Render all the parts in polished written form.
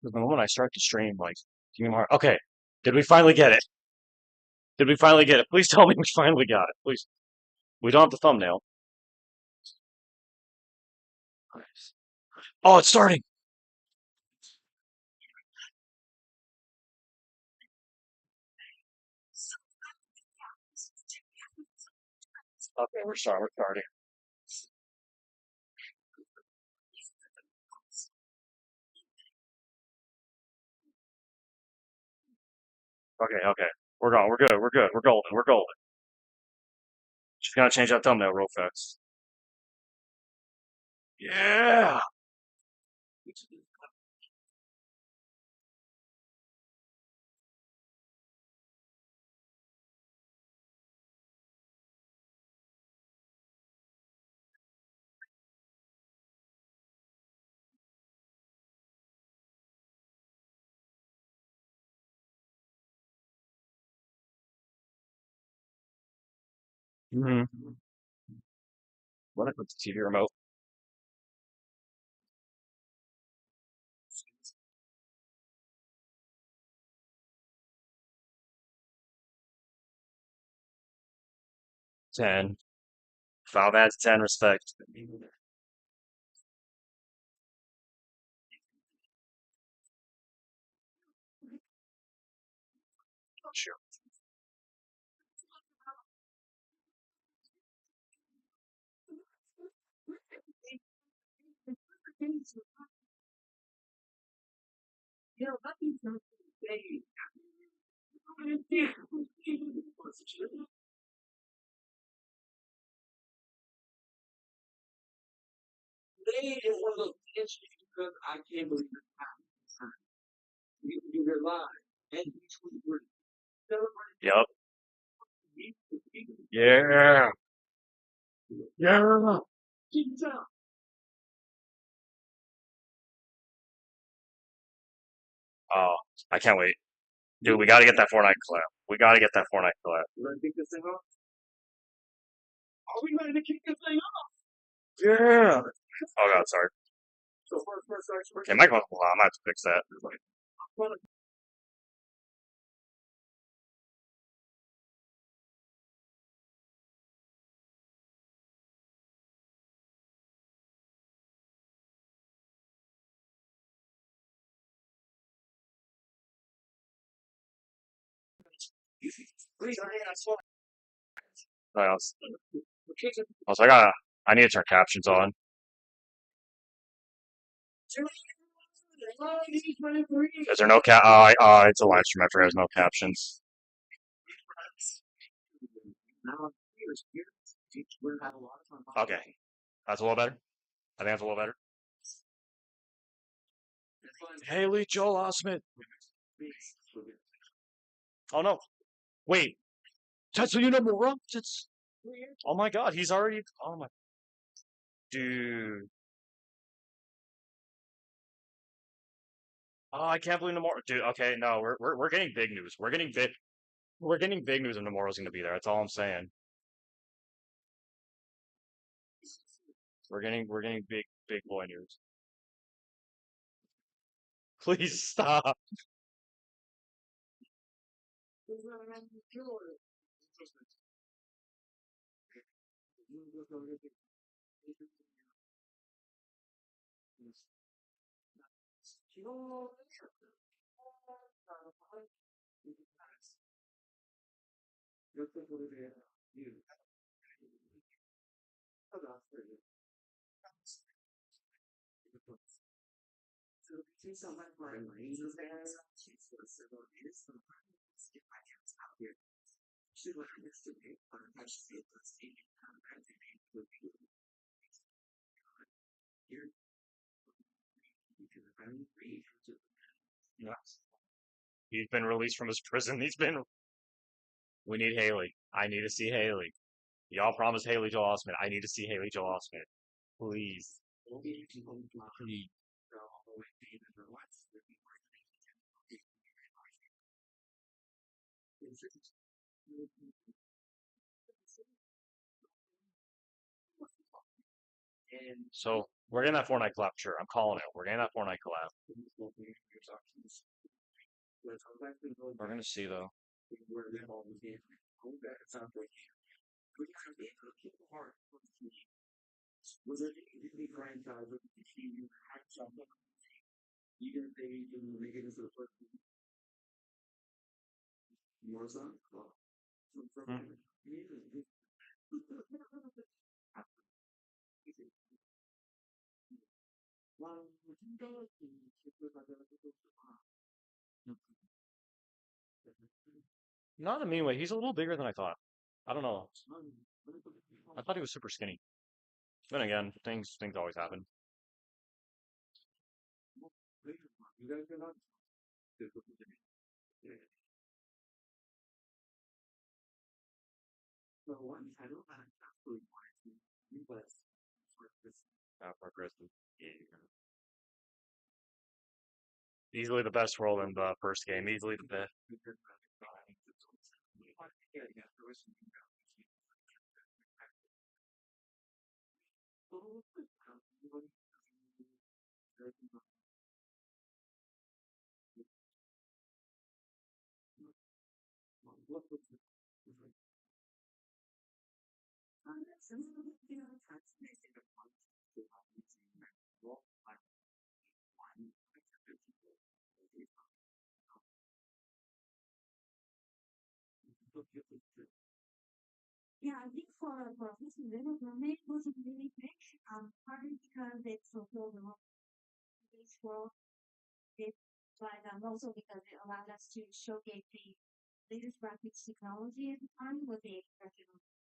Because the moment I start to stream, like, give me more. Okay, did we finally get it? Did we finally get it? Please tell me we finally got it. Please. We don't have the thumbnail. Oh, it's starting. Okay, we're starting. We're starting. Okay, okay. We're going. We're good. We're good. We're golden. We're golden. Just gotta change that thumbnail real fast. Yeah. Mm-hmm. What if it's the TV remote? 10. Foul bad to 10. Respect. Sure. Yep. Yeah. Yeah. Oh, I can't wait. Dude, we gotta get that Fortnite collab. We gotta get that Fortnite collab. Yeah. Oh god, sorry. Okay, my phone's I'm gonna have to fix that. What else? Also, I need to turn captions on. Is there no cap? It's a live stream after it has no captions. Okay, that's a little better. I think that's a little better. Haley Joel Osment. Oh no. Wait. Tetsuya Nomura? It's oh my god, he's already oh my dude. Oh, I can't believe Nomura dude, okay, no, we're getting big news. We're getting big news and Nomura's gonna be there. That's all I'm saying. We're getting big boy news. Please stop. Yeah. He's been released from his prison. We need Haley. I need to see Haley. Y'all promised Haley Joel Osment. I need to see Haley Joel Osment. Please. Please. So we're getting that Fortnite collab, sure. I'm calling it. We're getting that Fortnite collab. We're gonna see though. Hmm. Not in a mean way. He's a little bigger than I thought. I don't know. I thought he was super skinny. Then again, things always happen. For Christmas. Easily the best role in the first game. Easily the best.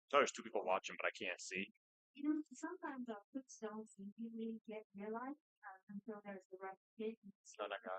So there's two people watching, but I can't see. Not that guy.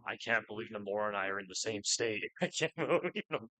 I can't believe Namora and I are in the same state. I can't believe them.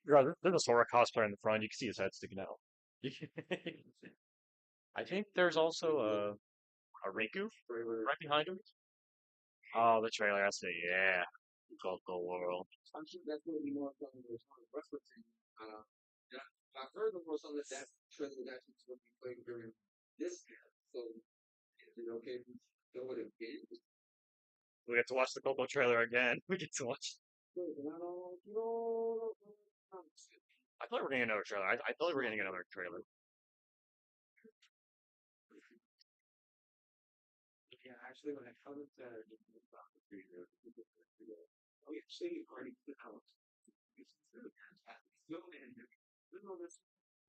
Yeah, there's a Sora cosplayer in the front. You can see his head sticking out. I think there's also a Riku right behind him. Oh, the trailer. That's it. Yeah. Coco World. We get to watch the Coco trailer again. We get to watch. I thought we were getting another trailer. I thought we were getting another trailer.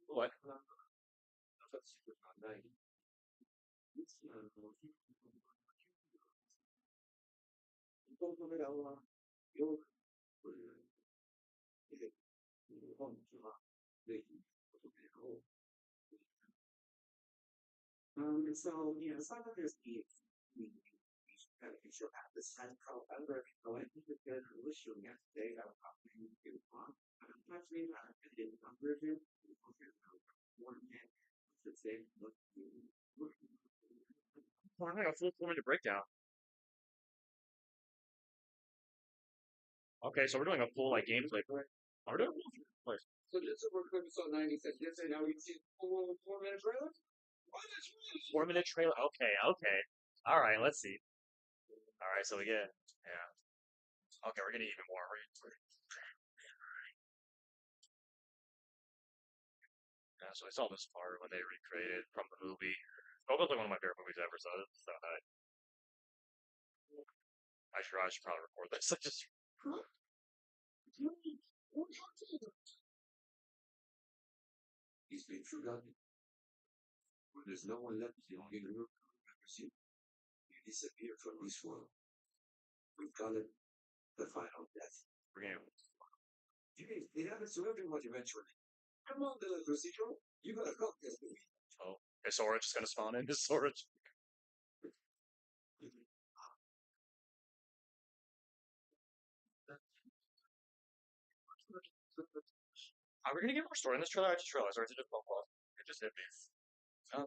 What? Oh, I got a full 4 minute breakdown. Okay, so we're doing a full like gameplay. Are we doing a full gameplay? 4 minute trailer. Okay, okay. All right, let's see. All right, so we get yeah. Okay, we're getting even more. Yeah, so I saw this part when they recreated from the movie. Coco's like one of my favorite movies ever, so it's so nice. I should probably record this. I just we're getting oh, is Sora just gonna spawn in? Is Sora? Are we gonna get more story in this trailer? I just realized, or is it just pop off? It just hit me. Um,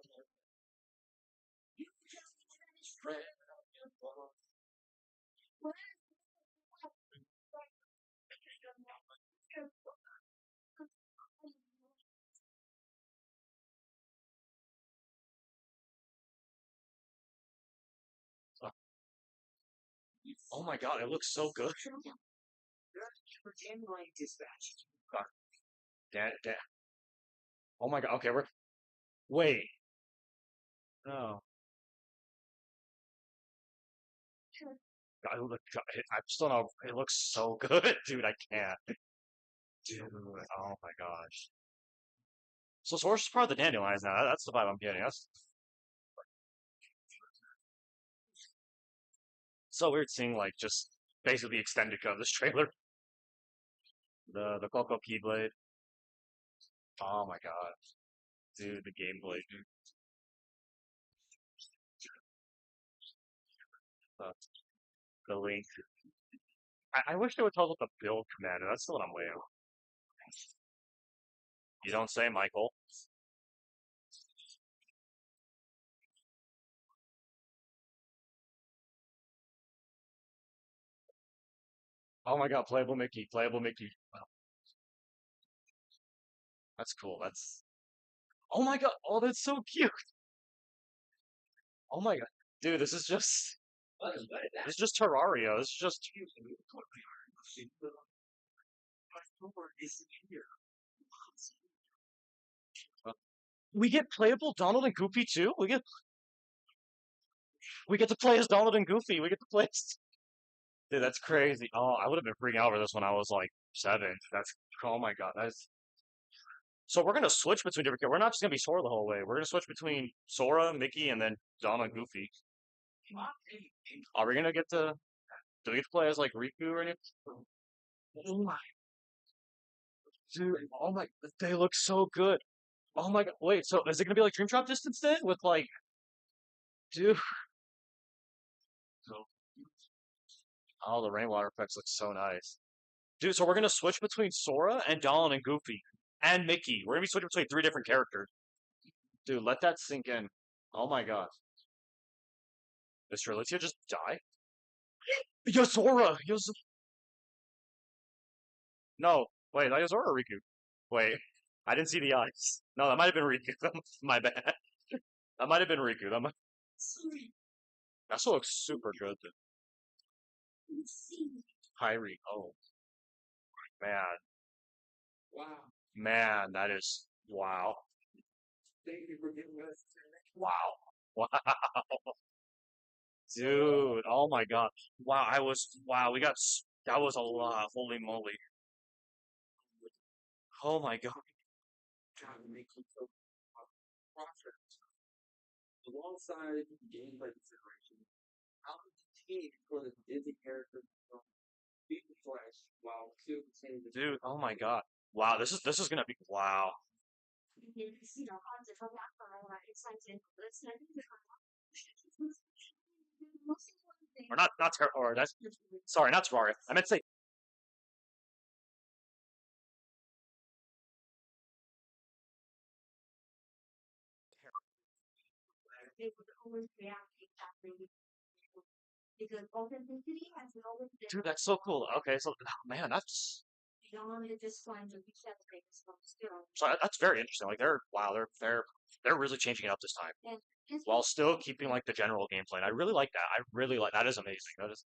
oh my god, it looks so good. God, damn. Oh my god. Okay, we're wait. No. I'm still not. It looks so good, dude. I can't. Dude, oh my gosh. So Sora's is part of the Dandelions now. That's the vibe I'm getting. That's so weird seeing like just basically the extended cut of this trailer. The Coco Keyblade. Oh my god, dude, the gameplay, dude. Uh, the Link. I wish they would tell us what the build commander. That's still what I'm waiting on. You don't say, Michael. Oh my god, playable Mickey, playable Mickey. Oh, that's cool. That's oh my god. Oh, that's so cute. Oh my god, dude, this is just Terraria. This is just uh, we get playable Donald and Goofy too. We get to play as Donald and Goofy. We get to play. Dude, that's crazy. Oh, I would have been freaking out over this when I was like 7. That's oh my god. That's so we're gonna switch between different. We're not just gonna be Sora the whole way. We're gonna switch between Sora, Mickey, and then Donald and Goofy. Are we gonna get to? Do we get to play as like Riku or anything? Oh my dude! Oh my, they look so good. Oh my god! Wait, so is it gonna be like Dream Drop Distance then with like? Dude. Oh, the rainwater effects look so nice. Dude, so we're gonna switch between Sora and Donald and Goofy and Mickey. We're gonna be switching between three different characters. Dude, let that sink in. Oh my god. Did Strelitzia just die? Yozora! No, wait, that Yozora or Riku? Wait, I didn't see the eyes. No, that might have been Riku. My bad. That might have been Riku. That still looks super good. Kyrie. Oh, man. Man, that is. Wow. Wow. Wow. Dude, oh my god. Wow, wow, that was a lot. Holy moly. Oh my god. Dude, oh my god. Wow, this is gonna be wow. Or not or that's sorry, not Terraria. I meant to say dude, that's so cool. Okay, so man, that's very interesting. Like they're really changing it up this time while still keeping like the general gameplay. And I really like that. I really like that is amazing. That is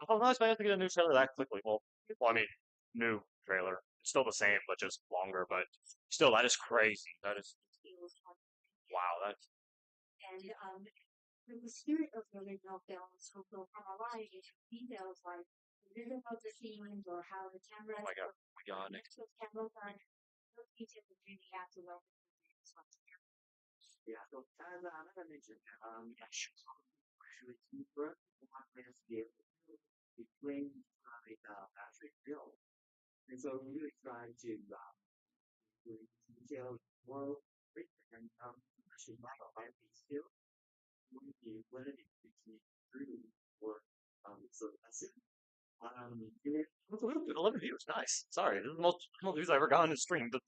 oh nice man to get a new trailer that quickly. Well, I mean, new trailer. It's still the same, but just longer. But still, that is crazy. That is wow. That's oh my god. That's a little bit 11 views. Nice. Sorry, this is the most views I've ever gotten in stream. But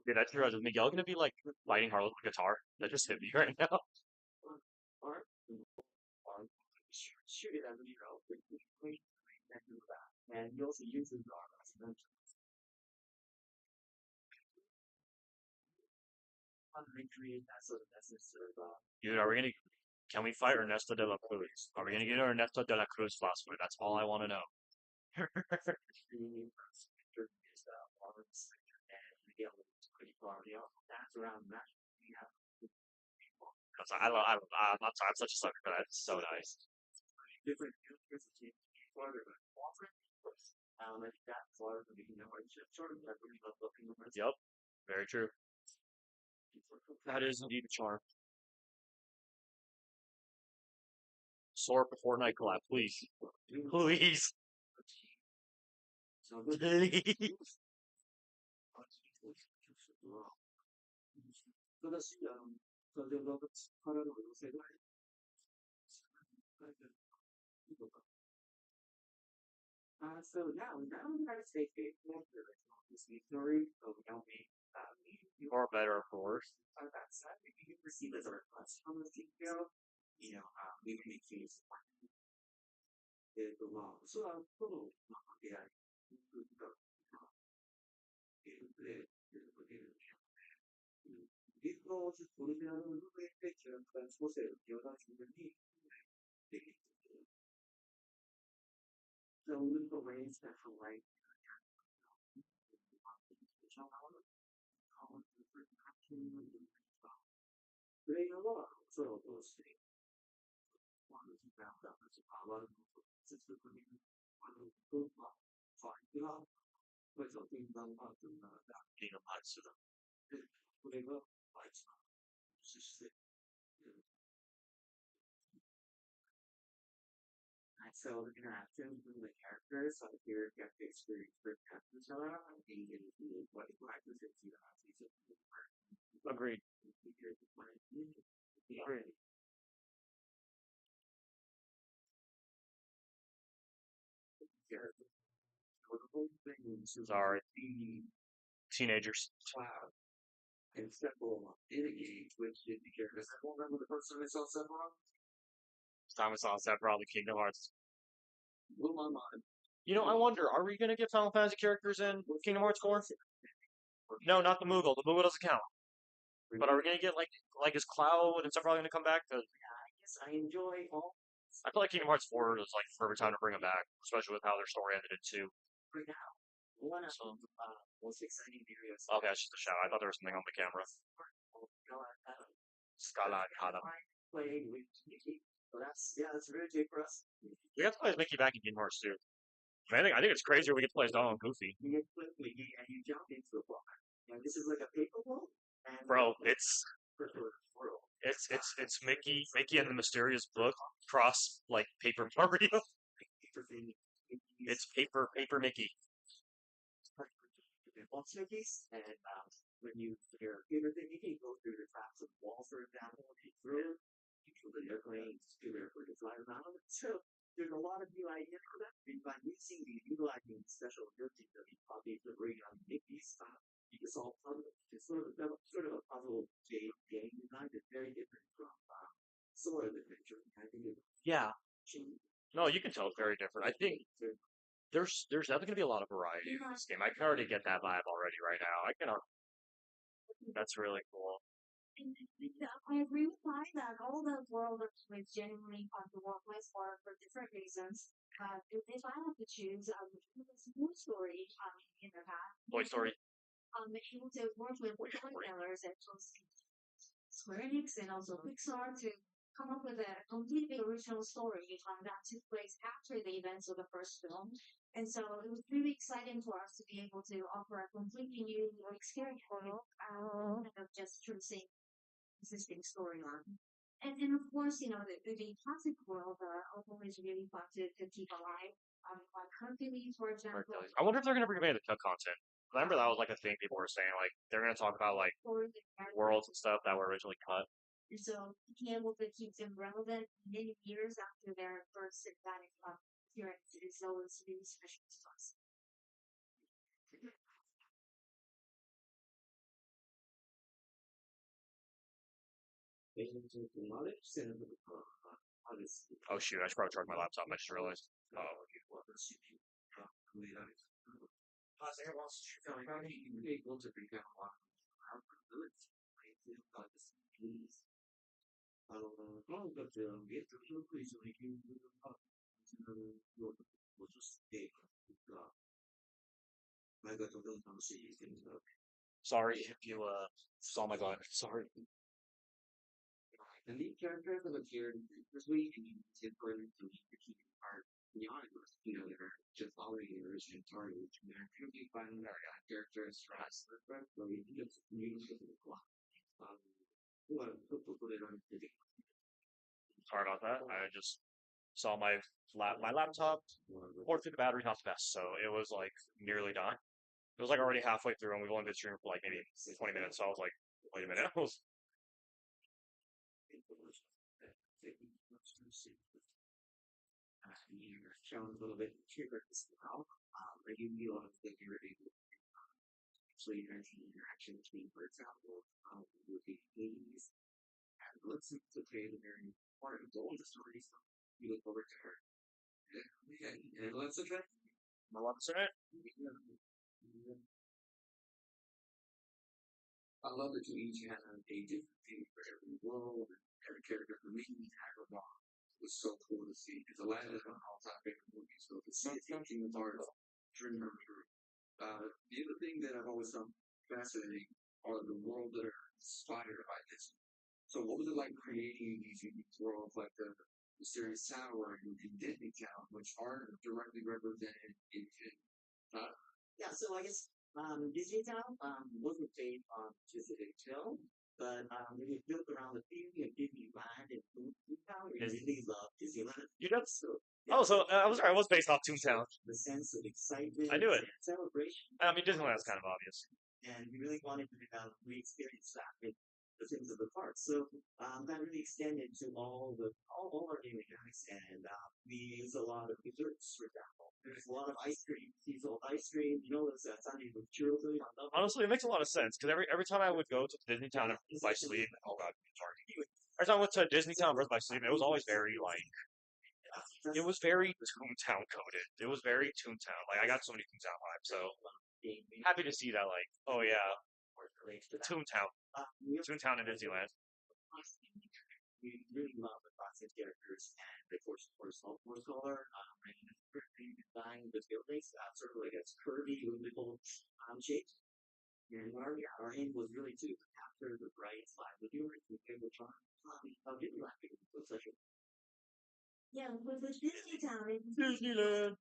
dude, I just realized, is Miguel gonna be like fighting Harlow with a guitar? That just hit me right now. Dude, are we gonna? Can we fight Ernesto de la Cruz? Are we gonna get Ernesto de la Cruz last week? That's all I want to know. I'm such a sucker for that. It's so nice. Yep, very true. That is indeed a charm. Sora for Fortnite collab, please. Please. Please. Or better, of course. Agreed. Agreed. Sorry, teenagers. Time we saw that probably Kingdom Hearts. I wonder, are we gonna get Final Fantasy characters in Kingdom Hearts 4? No, not the Moogle. The Moogle doesn't count. But are we gonna get like is Cloud and stuff probably gonna come back? Cause I feel like Kingdom Hearts 4 is like the perfect time to bring them back, especially with how their story ended in 2. So, okay, that's just a shout. I thought there was something on the camera. Scala Kata. We got to play as Mickey back in Kingdom Hearts 2. I think it's crazier we get to play as Donald and Goofy. Bro, it's Mickey and the Mysterious Book cross like Paper Mario. It's paper Mickey. Yeah. No, you can tell it's very different. I think there's definitely gonna be a lot of variety in this game. I can already get that vibe already right now. That's really cool. Toy Story. I wonder if they're gonna bring back the cut content. Remember that was like a thing people were saying, like they're gonna talk about like worlds and stuff that were originally cut. Oh shoot, I should probably charge my laptop. I just realized. Oh, sorry if you saw my butt. Sorry. Sorry about that. I just saw my laptop poured through the battery not the best, so it was like nearly done. It was like already halfway through, and we've only been streaming for like maybe 20 minutes. So I was like, wait a minute. My laptop's in it. Is you know? Oh, so I was right. I was based off Toontown. I knew it. I mean, Disneyland's kind of obvious. Honestly, it makes a lot of sense because every time I would go to Disney Town and Birth by Sleep, oh god, sorry. Every time I went to Disney Town and Birth by Sleep, it was always very like it was very Toontown coded. It was very Toontown. Like I got so many Toontown vibes. So happy to see that. Like, oh yeah, Toontown, Toontown in Disneyland. Disneyland.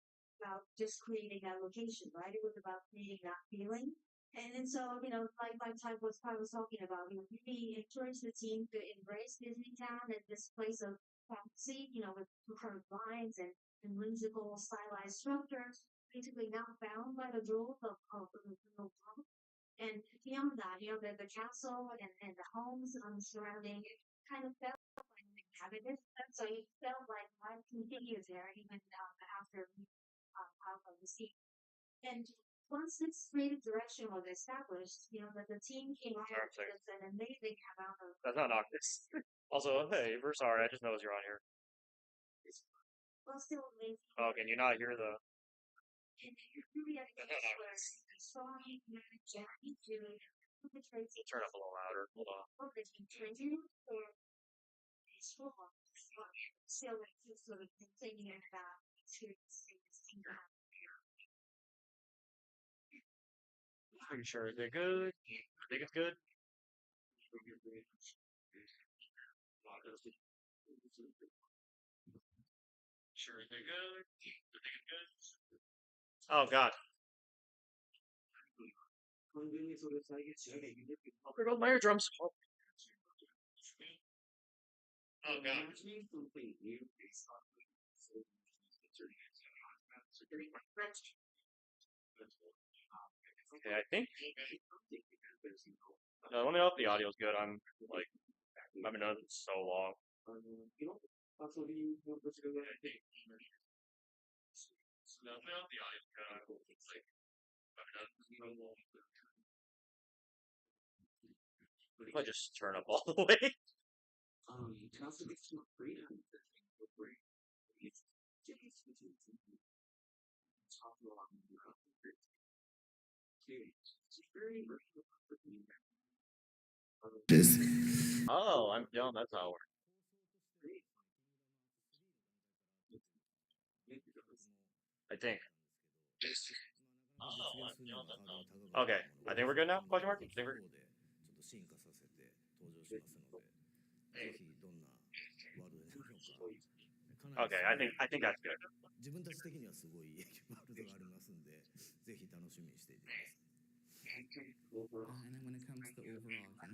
That's not Noctis. Also, hey, we're sorry. I just noticed you're on here. Oh, can you not hear the? Turn up a little louder. Hold on. Pretty sure they're good. I think it's good. Sure they're good. I think it's good. Oh god. There goes my eardrums. Oh god. Okay, I think. No, let me know if the audio's good. I'm like, I've been doing this so long. No, let me know if the audio's good. Like, I've been doing this so long. If I just turn up all the way. Oh, I'm dumb. That's how it works. I think. Oh, I'm dumb. That's how. Okay, I think we're good now. Question mark. I think we're. Okay, I think that's good. And then when it comes to the overall game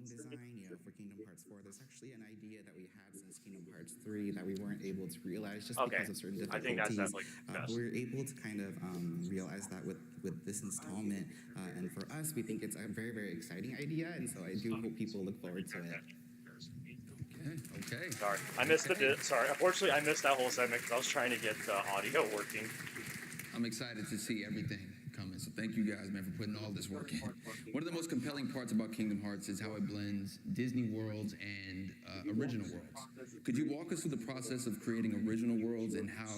design, for Kingdom Hearts 4, there's actually an idea that we had since Kingdom Hearts 3 that we weren't able to realize just Okay, because of certain I think that's difficulties. definitely But best. we were able to kind of realize that with this installment. And for us, we think it's a very, very exciting idea. And so I do hope people look forward to it. Okay. Sorry, I missed sorry. Unfortunately, I missed that whole segment because I was trying to get the audio working. I'm excited to see everything coming. So thank you guys, man, for putting all this work in. One of the most compelling parts about Kingdom Hearts is how it blends Disney worlds and original worlds. Could you walk us through the process of creating original worlds and how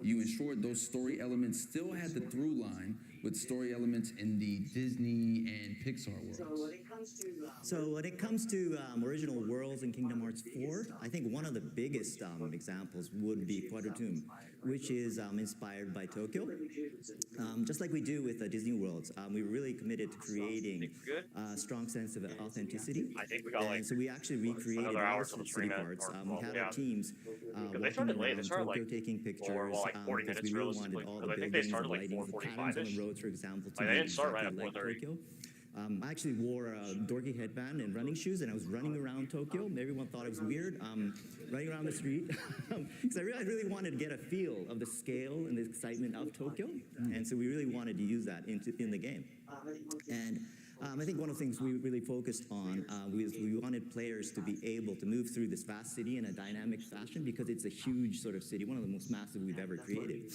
you ensured those story elements still had the through line with story elements in the Disney and Pixar worlds? So when it comes to original worlds in Kingdom Hearts 4, I think one of the biggest examples would be Quadrotomb, which is inspired by Tokyo. Just like we do with Disney Worlds, we really committed to creating a strong sense of authenticity. I think we got like And so we actually recreated another all hour the till the city stream end, parts. or, We well, had yeah. our teams Because they walking started late. They around started Tokyo like taking pictures well, like 40 because minutes we really realistically. wanted all Because the I think they buildings, started the like lightings, the 4:45 patterns on ish. the roads, for example, to Like they be didn't start right exactly at like 4:30. Tokyo. I actually wore a dorky headband and running shoes, and I was running around Tokyo. Everyone thought it was weird, running around the street, because I really wanted to get a feel of the scale and the excitement of Tokyo, and so we really wanted to use that in the game. And I think one of the things we really focused on was we wanted players to be able to move through this vast city in a dynamic fashion, because it's a huge sort of city, one of the most massive we've ever created.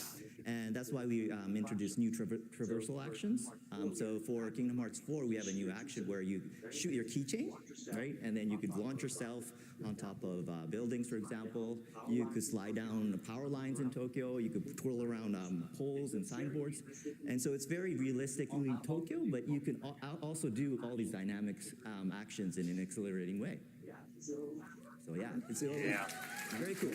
And that's why we introduced new traversal actions. So for Kingdom Hearts 4, we have a new action where you shoot your keychain, right? And then you could launch yourself on top of buildings, for example. You could slide down the power lines in Tokyo. You could twirl around poles and signboards. And so it's very realistically Tokyo, but you can also do all these dynamic actions in an exhilarating way. So yeah, it's very cool.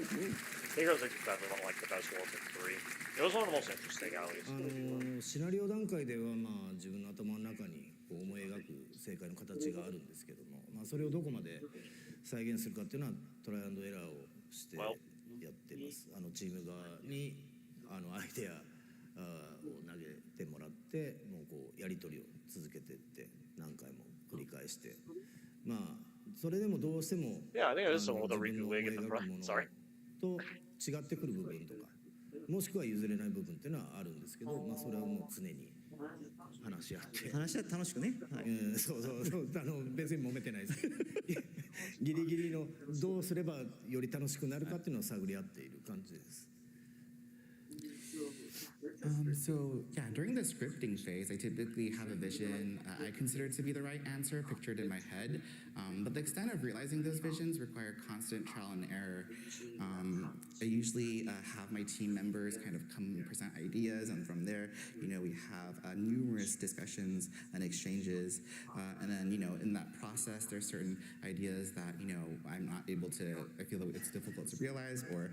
Heroes are definitely one of like the best worlds in 3. It was one of the most interesting, at least. シナリオ段階ではまあ自分の頭の中にこう思い描く正解の形があるんですけども、まあ、それをどこまで再現するかっていうのはトライアンドエラーをしてやってます。チーム側にアイデアを投げてもらって、もうこうやり取りを続けていって何回も繰り返して、まあそれでもどうしても Yeah, I think it is 自 some 分 of the の Riku 思い League in the 描く front. もの Sorry. と違ってくる部分とか、もしくは譲れない部分っていうのはあるんですけど、まあそれはもう常に話し合って。話し合って楽しくね。はい。そう別に揉めてないです。ギリギリのどうすればより楽しくなるかっていうのを探り合っている感じです。So yeah, during the scripting phase, I typically have a vision I consider to be the right answer pictured in my head, but the extent of realizing those visions require constant trial and error. I usually have my team members kind of come and present ideas, and from there, we have numerous discussions and exchanges, and then, in that process, there's certain ideas that, I'm not able to, I feel that it's difficult to realize, or,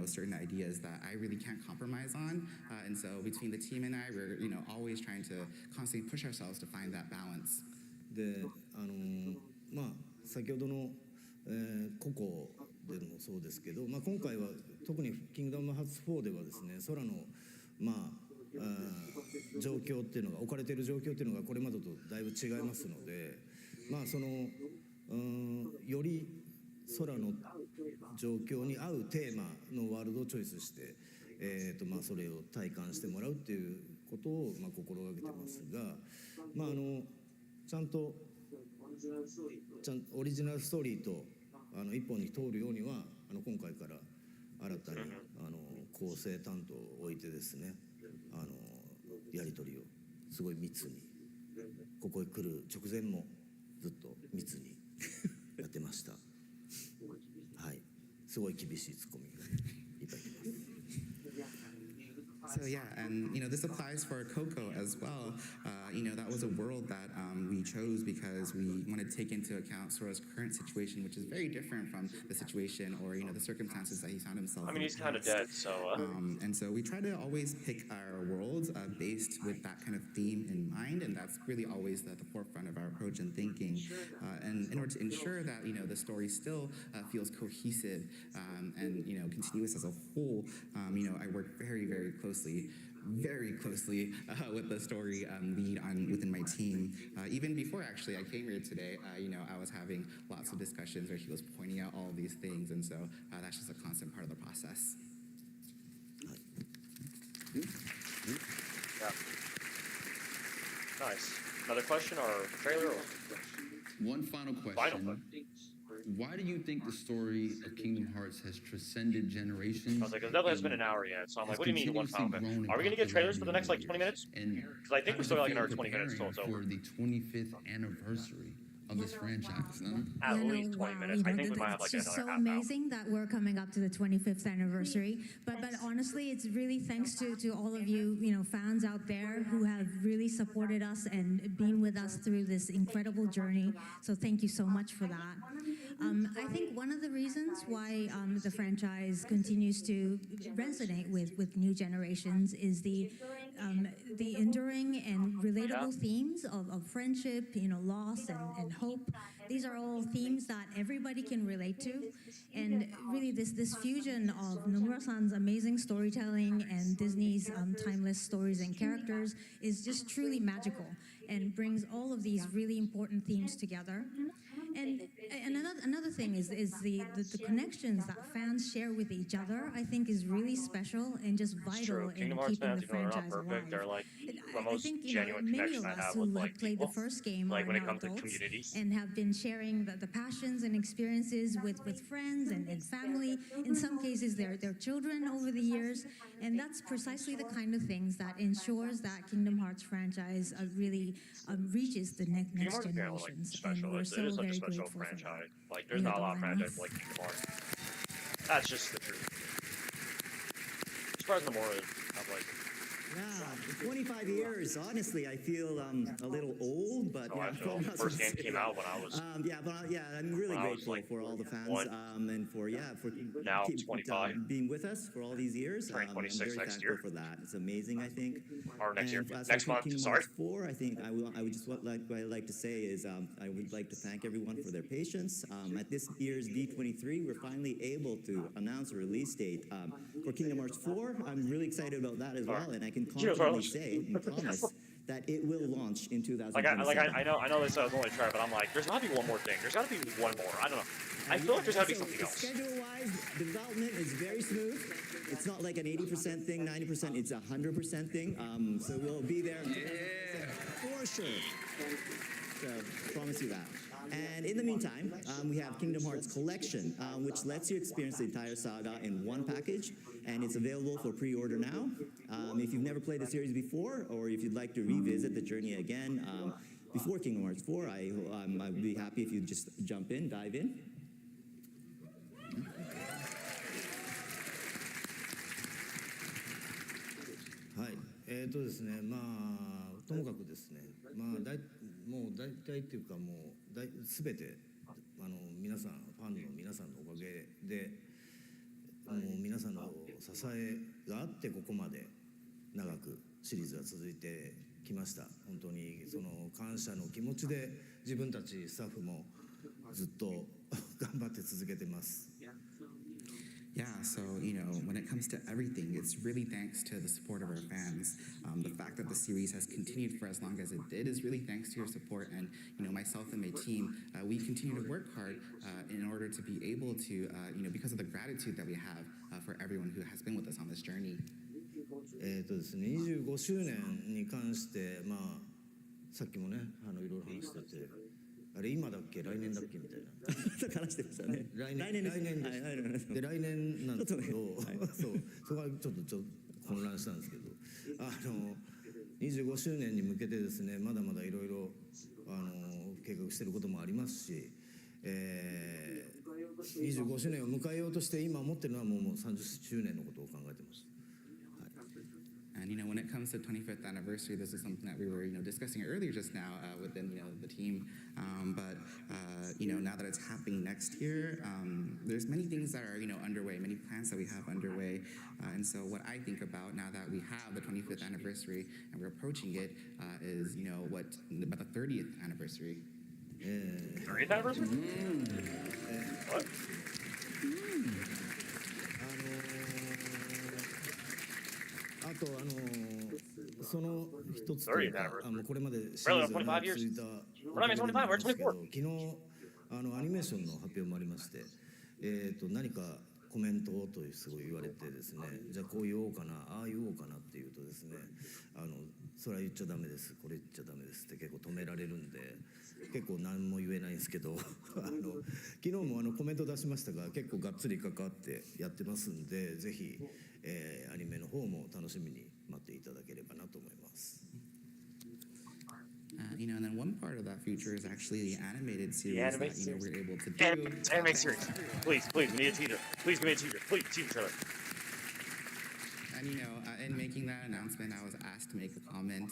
certain ideas that I really can't compromise on, and so between the team and I, we're, always trying to constantly push ourselves to find that balance. で、まあ先ほどの、ココでもそうですけど、まあ今回は特にキングダムハーツ4ではですね、空のまあ状況っていうのが置かれている状況っていうのがこれまでとだいぶ違いますので、まあそのより空の状況に合うテーマのワールドをチョイスして。まあ、それを体感してもらうっていうことを、まあ、心がけてますが、まあ、ちゃんとオリジナルストーリーと一本に通るようには今回から新たに構成担当を置いてですね、やり取りをすごい密にここへ来る直前もずっと密にやってました。はい、すごい厳しいツッコミがいっぱい来ます。So yeah, and this applies for Coco as well. That was a world that we chose because we wanted to take into account Sora's current situation, which is very different from the situation or the circumstances that he found himself. I mean, he's kind of dead, so. And so we try to always pick our worlds based with that kind of theme in mind, and that's really always at the forefront of our approach and thinking. And in order to ensure that the story still feels cohesive and continuous as a whole, I work very, very closely with the story lead within my team. Even before actually I came here today, I was having lots of discussions where he was pointing out all these things, and so that's just a constant part of the process. Yeah. Nice. Another question or trailer? Or? One final question. Why do you think the story of Kingdom Hearts has transcended generations? I was like, it definitely hasn't been an hour yet, so I'm like, what do you mean one final bit? Are we going to get trailers for the next, 20 minutes? Because I think we're still like another 20 minutes till it's over. For the 25th anniversary of this franchise, no? At least 20 minutes. I think we might have like another half hour. It's just so amazing that we're coming up to the 25th anniversary. But honestly, it's really thanks to all of you, fans out there who have really supported us and been with us through this incredible journey. So thank you so much for that. I think one of the reasons why the franchise continues to resonate with new generations is the the enduring and relatable themes of friendship, loss and hope. These are all themes that everybody can relate to, and really this fusion of Nomura-san's amazing storytelling and Disney's timeless stories and characters is just truly magical and brings all of these really important themes together. And another thing is the connections that fans share with each other. I think is really special and just It's vital true. in Kingdom Hearts keeping the fans, even though they're not franchise perfect, they're alive. like the I most think genuine many connection of I us have with who like have played the people. first game Like are when it now comes to adults communities. and have been sharing the passions and experiences with friends and family. In some cases, their children over the years, and that's precisely the kind of things that ensures that Kingdom Hearts franchise really reaches the Kingdom next Hearts is apparently like generations, and special. we're It so is such a very special grateful for that. franchise. Like there's not a lot of franchises like Kingdom Hearts. That's just the truth. I'm surprised Nomura have like Yeah, 25 years. Honestly, I feel a little old, but how I yeah, feel. First game came out when I was I'm really when I was, grateful like, for all the fans 1. and for Now 25. being with us for all these years. Turning I'm 26 very next thankful year. for that. It's amazing, I think. Or next year. And as Next for month, Kingdom sorry. Hearts 4, I think I would just what I'd like to say is I would like to thank everyone for their patience. At this year's D23, we're finally able to announce a release date for Kingdom Hearts 4. I'm really excited about that as well, and I can confidently say and promise that it will launch in 2027. I know this was only try, but I'm like, there's gotta be one more thing. There's gotta be one more. I don't know. I feel like there's gotta be something else. Schedule-wise, the development is very smooth. It's not like an 80% thing, 90%. It's a 100% thing. So we'll be there for sure. So I promise you that. And in the meantime, we have Kingdom Hearts Collection, which lets you experience the entire saga in one package, and it's available for pre-order now. If you've never played the series before, or if you'd like to revisit the journey again before Kingdom Hearts 4, I'd be happy if you just dive in.はい、ですね、まあともかくですね、まあもう大体っていうかもう全て皆さんファンの皆さんのおかげで、もう皆さんの支えがあってここまで長くシリーズが続いてきました。本当にその感謝の気持ちで自分たちスタッフもずっと頑張って続けてます。Yeah, so, when it comes to everything, it's really thanks to the support of our fans. The fact that the series has continued for as long as it did is really thanks to your support. And, myself and my team, we continue to work hard in order to be able to, because of the gratitude that we have for everyone who has been with us on this journey. ですね、25周年に関して、まあ、さっきもね、いろいろ話してて、あれ今だっけ来年だっけみたいな話してましたね。来年です。で来年なんですけど、そこはちょっと混乱したんですけど、25周年に向けてですね、まだまだいろいろ計画していることもありますし、25周年を迎えようとして今思ってるのはもう30周年のことを考えてます。And when it comes to 25th anniversary, this is something that we were discussing earlier just now within the team. But now that it's happening next year, there's many things that are underway, many plans that we have underway. And so what I think about now that we have the 25th anniversary and we're approaching it is about the 30th anniversary. 30th anniversary? What? あとその一つというかこれまでシリーズが続いたんですけど、昨日アニメーションの発表もありまして、何かコメントをとすごい言われてですね、じゃあこう言おうかなああ言おうかなっていうとですね、それは言っちゃダメですこれ言っちゃダメですって結構止められるんで結構何も言えないんですけど昨日もコメント出しましたが結構がっつり関わってやってますんで、ぜひアニメの方も楽しみに待っていただければなと思います。And then one part of that future is actually the animated series that we're able to do. Animated series. Please, we need a teaser. Please give me a teaser. Please, teaser trailer. And in making that announcement, I was asked to make a comment,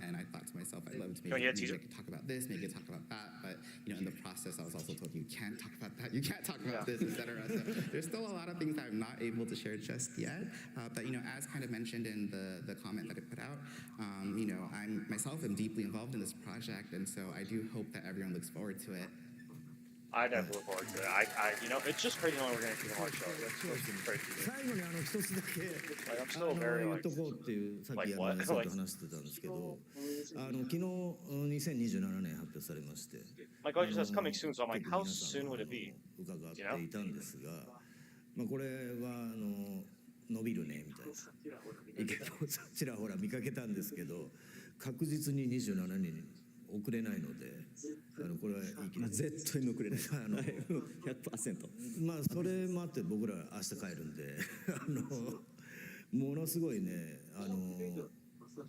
and I thought to myself, I'd love to Oh, yeah, maybe teaser. talk about this, maybe talk about that, but in the process, I was also told you can't talk about that, you can't talk about this, etc. So there's still a lot of things that I'm not able to share just yet. But as kind of mentioned in the comment that I put out, I'm myself am deeply involved in this project, and so I do hope that everyone looks forward to it. I definitely look forward to it. It's just crazy when we're going to do a hard show. That's crazy. 最後に一つだけ Like, I'm still very 言っ like, とこうっていうさっ like き what? さっ Like, と話してたんですけど昨日2027年発表されまして my God, just says coming soon, so I'm like, 結 how 構皆さん soon would it be? 伺っていたんですが、これは伸びるねみたいな意見をちらほら見かけたんですけど確実に27年に遅れないのでこれはいい気が絶対に遅れない100%それもあって僕ら明日帰るんでものすごいね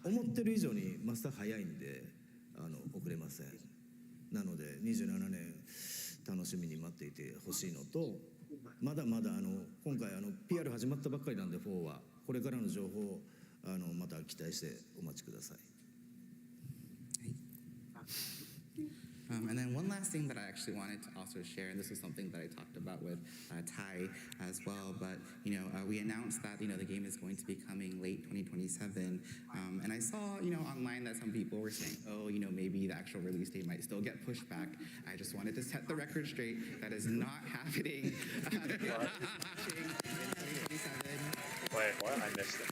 思ってる以上にマスター早いんで遅れませんなので27年楽しみに待っていてほしいのとまだまだ今回PR 始まったばっかりなんで4はこれからの情報をまた期待してお待ちください。And then one last thing that I actually wanted to also share, and this is something that I talked about with Ty as well, but we announced that the game is going to be coming late 2027, and I saw online that some people were saying, oh maybe the actual release date might still get pushed back. I just wanted to set the record straight. That is not happening. Wait, what? I missed it.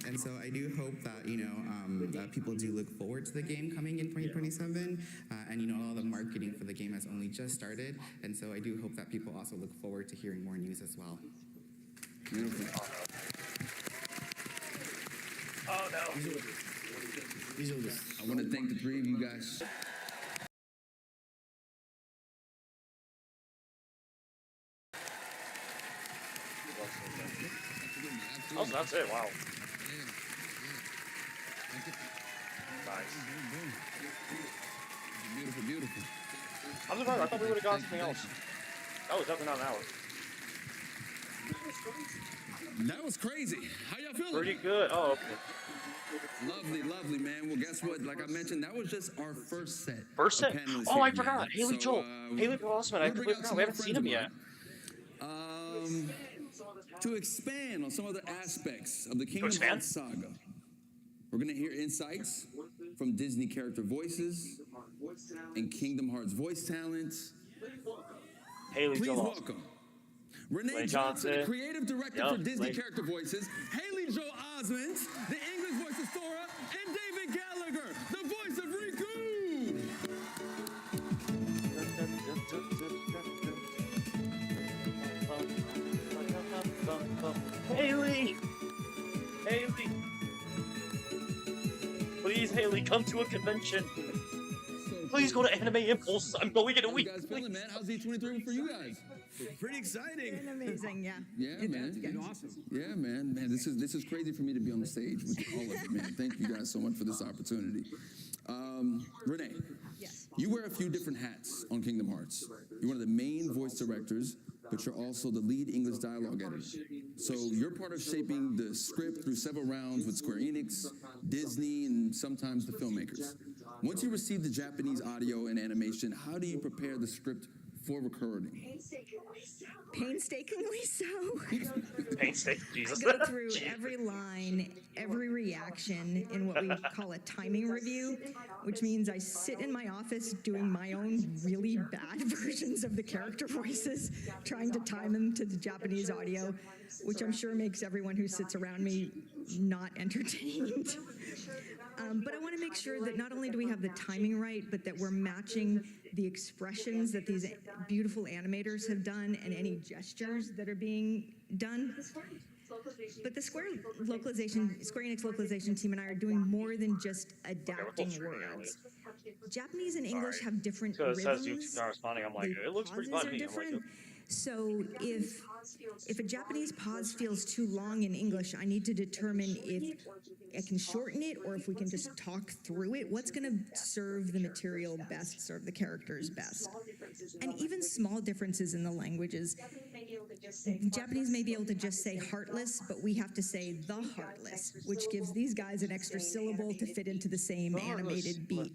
And so I do hope that people do look forward to the game coming in 2027, and all the marketing for the game has only just started, and so I do hope that people also look forward to hearing more news as well. Beautiful. Oh no. 以上です。 I want to thank the three of you guys. Oh, so that's it. Wow. Nice. Beautiful, beautiful. I'm surprised. I thought we would have got something else. That was definitely not an hour. That was crazy. How y'all feeling? Pretty good. Oh, okay. Lovely, lovely, man. Well, guess what? Like I mentioned, that was just our first set. First set? of panelists Oh, I here, forgot. man. Haley Joel. Haley Joel Osment. I completely forgot. We haven't seen him yet. To expand on some other aspects of the Kingdom expand? Hearts saga, we're going to hear insights from Disney character voices and Kingdom Hearts voice talents. Haley Please Joel Osment. welcome Renee Lane Johnson, the Johnson. creative director Yep, for Disney Lane. character voices, Haley Joel Osment, the English voice of Sora, and David Gallagher, the voice of Riku. Haley! Haley! Please, Haley, come to a convention. Please go to Anime Impulse. I'm going in a How you week. guys feeling, man? How's D23 for you guys? Pretty exciting. Amazing, yeah. Yeah, man. Awesome. Yeah, man. This is crazy for me to be on the stage with all of it, man. Thank you guys so much for this opportunity. Renee, Yes. you wear a few different hats on Kingdom Hearts. You're one of the main voice directors, but you're also the lead English dialogue editor. So you're part of shaping the script through several rounds with Square Enix, Disney, and sometimes the filmmakers. Once you receive the Japanese audio and animation, how do you prepare the script for recording? Painstakingly so. Painstaking, Jesus. I go through every line, every reaction in what we call a timing review, which means I sit in my office doing my own really bad versions of the character voices, trying to time them to the Japanese audio, which I'm sure makes everyone who sits around me not entertained. But I want to make sure that not only do we have the timing right, but that we're matching the expressions that these beautiful animators have done and any gestures that are being done. But the Square Enix localization team and I are doing more than just adapting words. Japanese and English have different So it says rhythms. you not responding. I'm like, The it looks pretty pauses fun are to me. I'm like, different. So if a Japanese pause feels too long in English, I need to determine if I can shorten it or if we can just talk through it. What's going to serve the material best, serve the characters best? And even small differences in the languages. Japanese may be able to just say heartless, but we have to say the heartless, which gives these guys an extra syllable to fit into the same animated beat.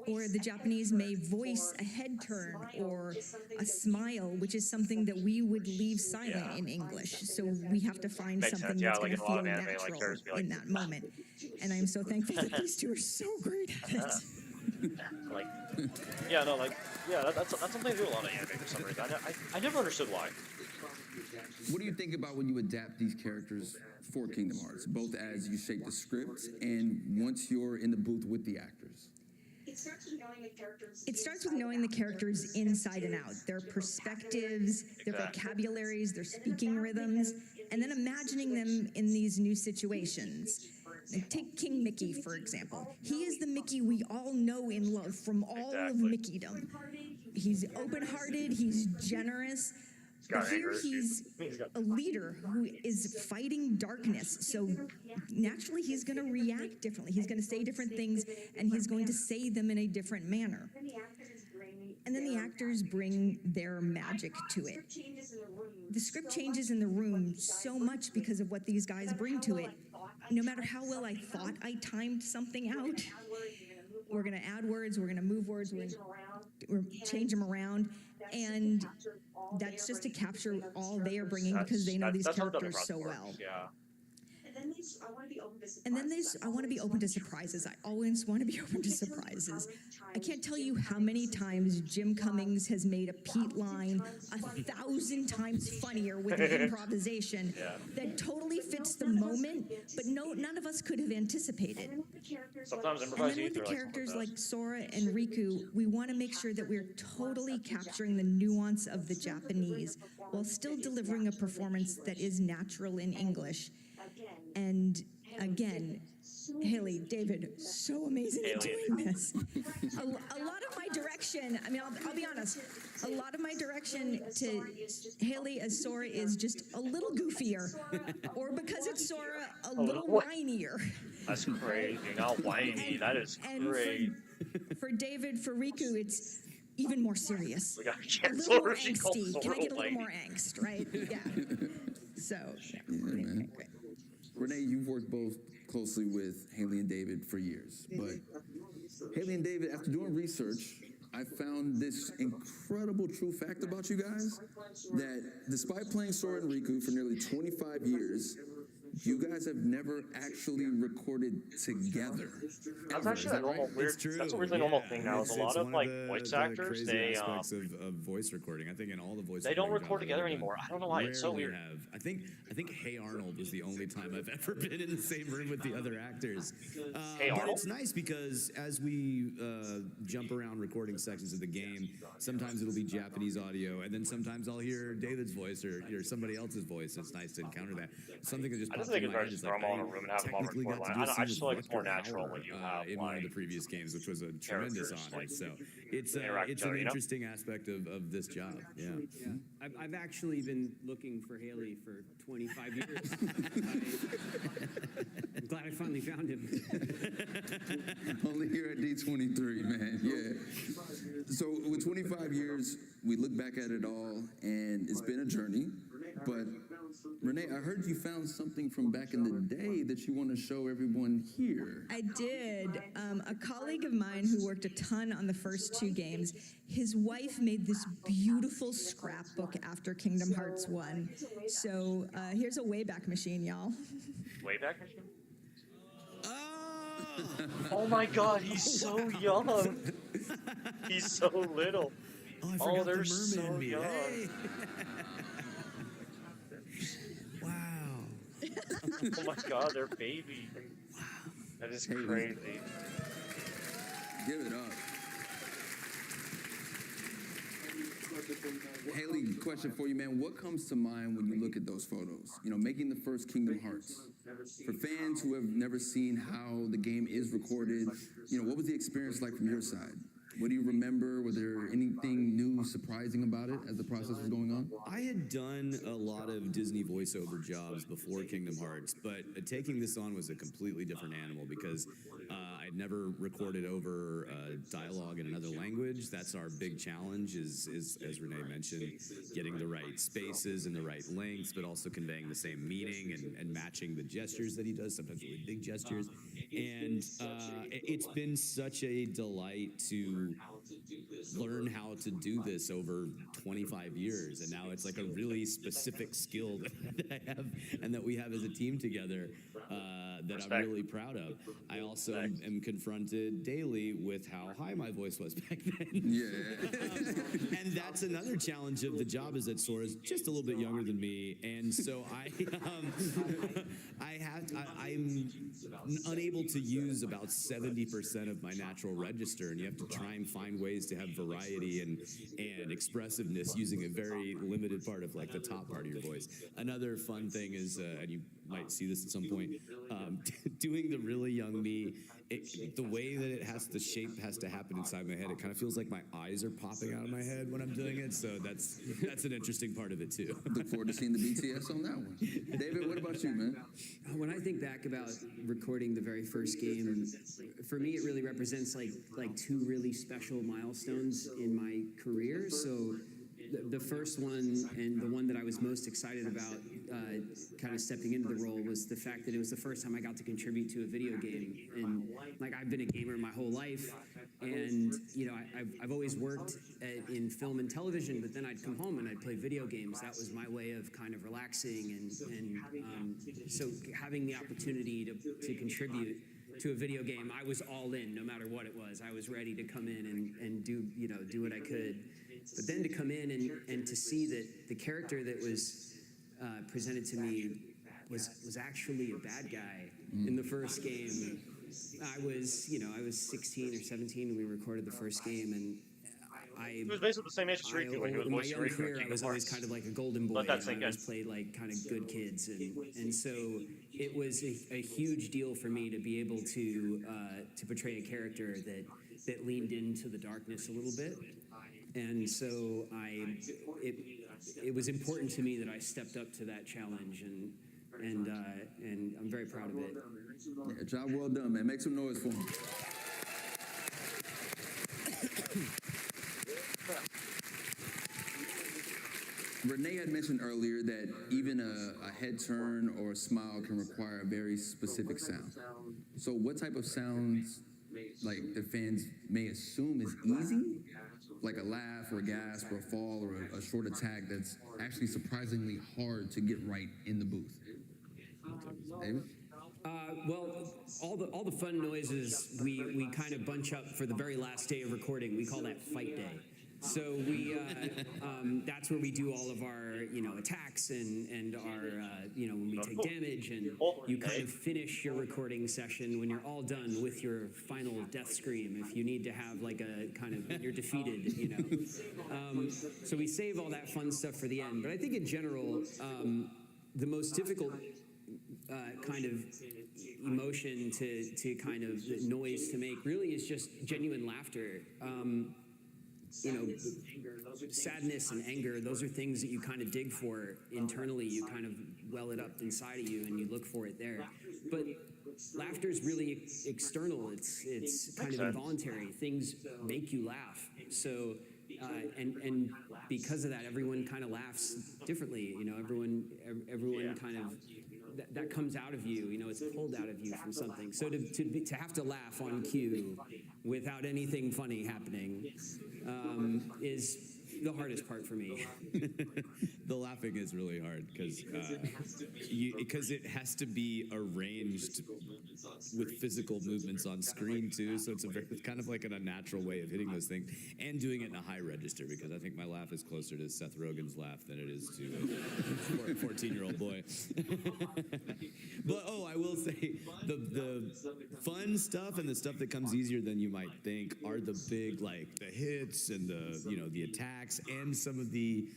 Or the Japanese may voice a head turn or a smile, which is something that we would leave silent in English. So we have to find Makes something sense. Yeah, that's like going to in a lot feel of anime, like, natural characters be like, in that moment. And I'm so thankful that these two are so great at it. like, yeah, no, like, yeah, that's something I do a lot of anime for some reason. I never understood why. What do you think about when you adapt these characters for Kingdom Hearts, both as you shape the script and once you're in the booth with the actors? It starts with knowing the characters inside and out, their perspectives, their vocabularies, their speaking rhythms, and then imagining them in these new situations. Take King Mickey, for example. He is the Mickey we all know and love from all of Mickeydom. He's open-hearted, he's generous, but here he's a leader who is fighting darkness, so naturally he's going to react differently. He's going to say different things, and he's going to say them in a different manner. And then the actors bring their magic to it. The script changes in the room so much because of what these guys bring to it. No matter how well I thought I timed something out, we're going to add words, we're going to move words, we're going to change them around, and that's just to capture all they are bringing because they know these characters so well. Yeah. And then I want to be open to surprises. I always want to be open to surprises. I can't tell you how many times Jim Cummings has made a Pete line 1,000 times funnier with an improvisation that totally fits the moment, but none of us could have anticipated. Sometimes And then with the characters like Sora and Riku, we want to make sure that we're totally capturing the nuance of the Japanese while still delivering a performance that is natural in English. And again, Haley, David, so amazing at doing this. A lot of my direction, I mean, I'll be honest, a lot of my direction to Haley as Sora is just a little goofier, or because it's Sora, a little whinier. That's crazy. Not whiny. That is great. For David, for Riku, it's even more serious. We got A little more angsty. Can I get a little more angst, right? Yeah. So, man. great. Renee, you've worked both closely with Haley and David for years, but Haley and David, after doing research, I found this incredible true fact about you guys, that despite playing Sora and Riku for nearly 25 years, you guys have never actually recorded together. That's actually a normal weird. That's a really normal thing now. Is a lot of like voice actors, they aspects of voice recording. I think in all the voice they don't record together anymore. I don't know why. It's so weird. I think Hey Arnold was the only time I've ever been in the same room with the other actors. Hey but Arnold? it's nice because as we jump around recording sections of the game, sometimes it'll be Japanese audio, and then sometimes I'll hear David's voice or somebody else's voice. It's nice to encounter that. Something that just I just think it's better to throw them all in a room and have them all record line. I just feel like it's more natural when you have in one of the previous games, which was a tremendous honor. like, So it's interact it's with each an other, you know? interesting aspect of this job. Yeah. I've actually been looking for Haley for 25 years. I'm glad I finally found him. Only here at D23, man. Yeah. So with 25 years, we look back at it all, and it's been a journey. But Renee, I heard you found something from back in the day that you want to show everyone here. I did. A colleague of mine who worked a ton on the first two games, his wife made this beautiful scrapbook after Kingdom Hearts 1. So here's a Wayback Machine, y'all. Wayback Machine? Oh my god, he's so young. He's so little. Oh, I forgot they're the mermaid so meat. young. Hey. Wow. Oh my god, they're baby. That is crazy. Give it up. Haley, question for you, man. What comes to mind when you look at those photos? You know, making the first Kingdom Hearts. For fans who have never seen how the game is recorded, you know, what was the experience like from your side? What do you remember? Was there anything new, surprising about it as the process was going on? I had done a lot of Disney voiceover jobs before Kingdom Hearts, but taking this on was a completely different animal because I'd never recorded over dialogue in another language. That's our big challenge is, as Renee mentioned, getting the right spaces and the right lengths, but also conveying the same meaning and matching the gestures that he does, sometimes really big gestures. And it's been such a delight to learn how to do this over 25 years. And now it's like a really specific skill that I have and that we have as a team together that I'm really proud of. I also am confronted daily with how high my voice was back then. Yeah. And that's another challenge of the job is that Sora's just a little bit younger than me. And so I'm unable to use about 70% of my natural register, and you have to try and find ways to have variety and expressiveness using a very limited part of like the top part of your voice. Another fun thing is, and you might see this at some point, doing the really young me, the way that the shape has to happen inside my head, it kind of feels like my eyes are popping out of my head when I'm doing it, so that's an interesting part of it too. Look forward to seeing the BTS on that one. David, what about you, man? When I think back about recording the very first game, for me it really represents like two really special milestones in my career. So the first one and the one that I was most excited about kind of stepping into the role was the fact that it was the first time I got to contribute to a video game. And like I've been a gamer my whole life, and you know I've always worked in film and television, but then I'd come home and I'd play video games. That was my way of kind of relaxing, and so having the opportunity to contribute to a video game, I was all in no matter what it was. I was ready to come in and do what I could. But then to come in and to see that the character that was presented to me was actually a bad guy in the first game. I was 16 or 17 when we recorded the first game, and He was basically the same age as Riku when he was in my voicing young Riku in career, I Kingdom was always Hearts. kind of like a golden boy. But that's I again. always played like kind of good kids, and so it was a huge deal for me to be able to portray a character that leaned into the darkness a little bit, and so it was important to me that I stepped up to that challenge, and I'm very proud of it. Yeah, job well done, man. Make some noise for him. Renee had mentioned earlier that even a head turn or a smile can require a very specific sound. So what type of sounds, like the fans may assume is easy, like a laugh or a gasp or a fall or a short attack, that's actually surprisingly hard to get right in the booth? David? Well, all the fun noises we kind of bunch up for the very last day of recording. We call that fight day. So we that's where we do all of our attacks and our when we take damage, and you kind of finish your recording session when you're all done with your final death scream. If you need to have like a kind of you're defeated, so we save all that fun stuff for the end. But I think in general, the most difficult kind of emotion to kind of noise to make really is just genuine laughter. Sadness and anger, those are things that you kind of dig for internally. You kind of well it up inside of you and you look for it there. But laughter is really external. It's kind of involuntary. Things make you laugh. So and because of that, everyone kind of laughs differently. Everyone kind of that comes out of you. It's pulled out of you from something. So to have to laugh on cue without anything funny happening is the hardest part for me. The laughing is really hard because it has to be arranged with physical movements on screen too. So it's kind of like an unnatural way of hitting those things and doing it in a high register, because I think my laugh is closer to Seth Rogen's laugh than it is to a 14-year-old boy. But I will say the fun stuff and the stuff that comes easier than you might think are the big, like the hits and the attacks and some of the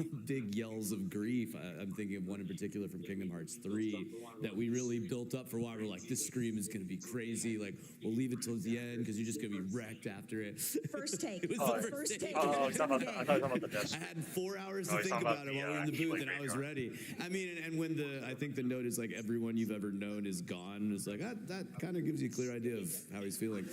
big yells of grief. I'm thinking of one in particular from Kingdom Hearts 3 that we really built up for a while. We're like, this scream is going to be crazy. Like, we'll leave it till the end because you're just going to be wrecked after it. First take. It was the First take. Oh, I thought you were talking about the death. I had 4 hours Oh, to he's think talking about about it while we were in the the, booth, and I was graveyard. ready. I mean, and when I think the note is like everyone you've ever known is gone. It's like that kind of gives you a clear idea of how he's feeling.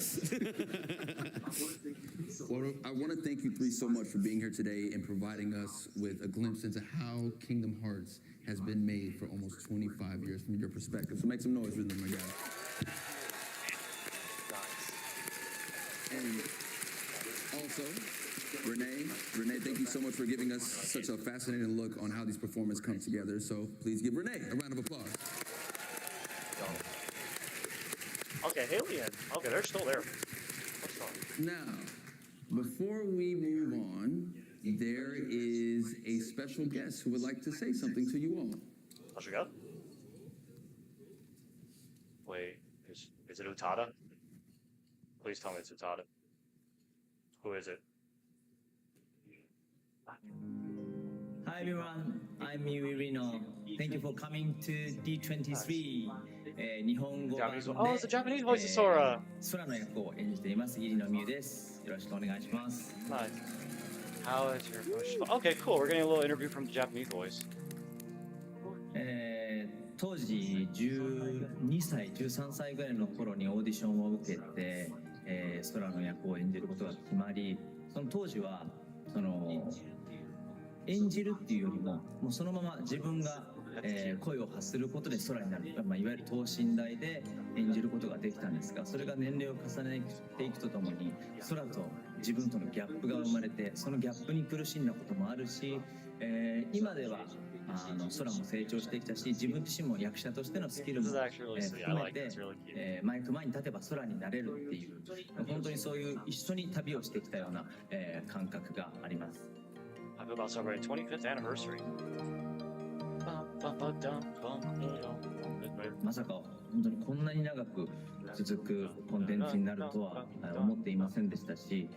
Well, I want to thank you three so much for being here today and providing us with a glimpse into how Kingdom Hearts has been made for almost 25 years from your perspective. So make some noise for them, my guys. And also, Renee, thank you so much for giving us such a fascinating look on how these performances come together. So please give Renee a round of applause. Okay, Haley and okay, they're still there. What's going on? Now, before we move on, there is a special guest who would like to say something to you all. Let's go. Wait, is it Utada? Please tell me it's Utada. Who is it? Hi everyone, I'm Yuirino. Thank you for coming to D23 日本語版で Japanese vo- oh, it's a Japanese voice of Sora. 空の役を演じています入野美優です。よろしくお願いします。 Nice. How is your voice? Okay, cool. We're getting a little interview from the Japanese voice. 当時12歳、13歳ぐらいの頃にオーディションを受けて、空の役を演じることが決まり、その当時は演じるっていうよりも、もうそのまま自分が、声を発することで空になる、いわゆる等身大で演じることができたんですが、それが年齢を重ねていくとともに空と自分とのギャップが生まれて、そのギャップに苦しんだこともあるし、今では空も成長してきたし、自分自身も役者としてのスキルも、含めて、マイク前に立てば空になれるっていう、本当にそういう一緒に旅をしてきたような、感覚があります。I feel about celebrating 25th anniversary. まさか本当にこんなに長く続くコンテンツになるとは思っていませんでしたし、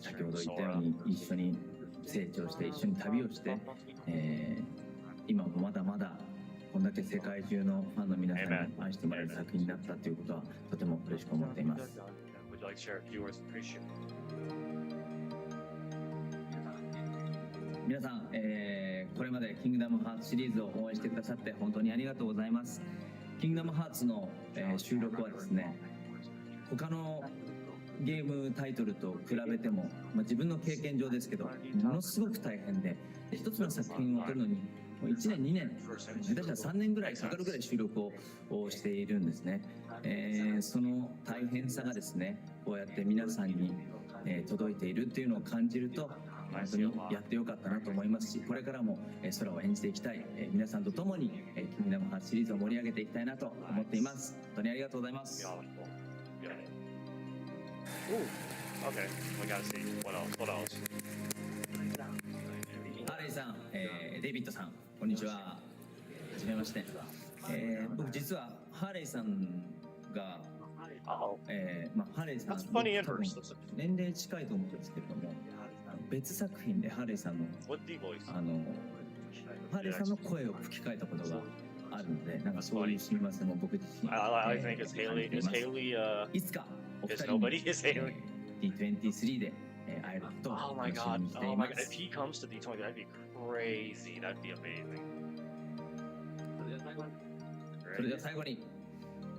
先ほど言ったように一緒に成長して一緒に旅をして、今もまだまだこんだけ世界中のファンの皆さんに愛してもらえる作品になったということはとても嬉しく思っています。Would you like to share a few words of appreciation? 皆さん、これまでキングダムハーツシリーズを応援してくださって本当にありがとうございます。キングダムハーツの、収録はですね、他のゲームタイトルと比べても、自分の経験上ですけど、ものすごく大変で、一つの作品を撮るのにもう1年2年下手したら3年ぐらいかかるぐらい収録をしているんですね。その大変さがですね、こうやって皆さんに、届いているっていうのを感じると本当にやってよかったなと思いますし、これからも空を演じていきたい、皆さんと共にキングダムハーツシリーズを盛り上げていきたいなと思っています。本当にありがとうございます。Okay, we gotta see what else. What else? ハーレイさん、デイビッドさん、こんにちは。はじめまして。僕実はハーレイさんが、ハーレイさん That's funny in 多分 verse. 年齢近いと思うんですけれども、別作品でハーレイさんの What the voice? ハーレイさんの声を吹き替えたことがあるので、なんかそういう親和性も僕自身 I think it's Haley. Is Haley? いつかお二 Is 人に nobody? Is Haley? D23 で会えることを Oh my 楽しみ god! にして Oh い my ま god! If す。 he comes to D20, that'd be crazy. That'd be amazing. それでは最後に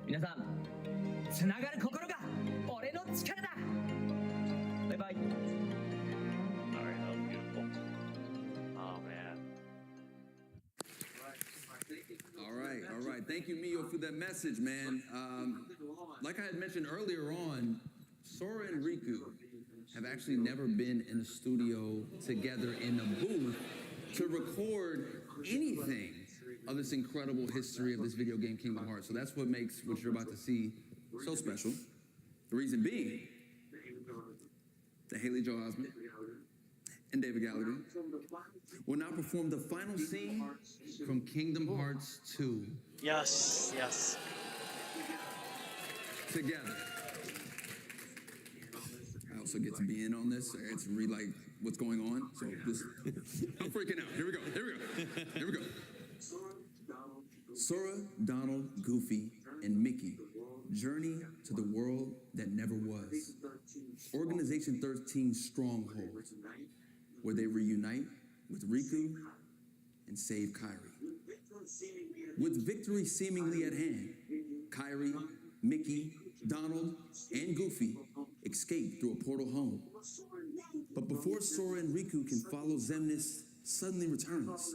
皆さん、つながる心が俺の力だ。バイバイ。 Alright, that was beautiful. Oh man. All right. Thank you, Mio, for that message, man. Like I had mentioned earlier on, Sora and Riku have actually never been in a studio together in a booth to record anything of this incredible history of this video game, Kingdom Hearts. So that's what makes what you're about to see so special. The reason being that Haley Joel Osment and David Gallagher will now perform the final scene from Kingdom Hearts 2 Yes, yes. together. so I get to be in on this. I get to read like what's going on. So this, I'm freaking out. Here we go. Sora, Donald, Goofy, and Mickey journey to the world that never was. Organization 13's stronghold, where they reunite with Riku and save Kairi. With victory seemingly at hand, Kairi, Mickey, Donald, and Goofy escape through a portal home. But before Sora and Riku can follow, Xemnas suddenly returns,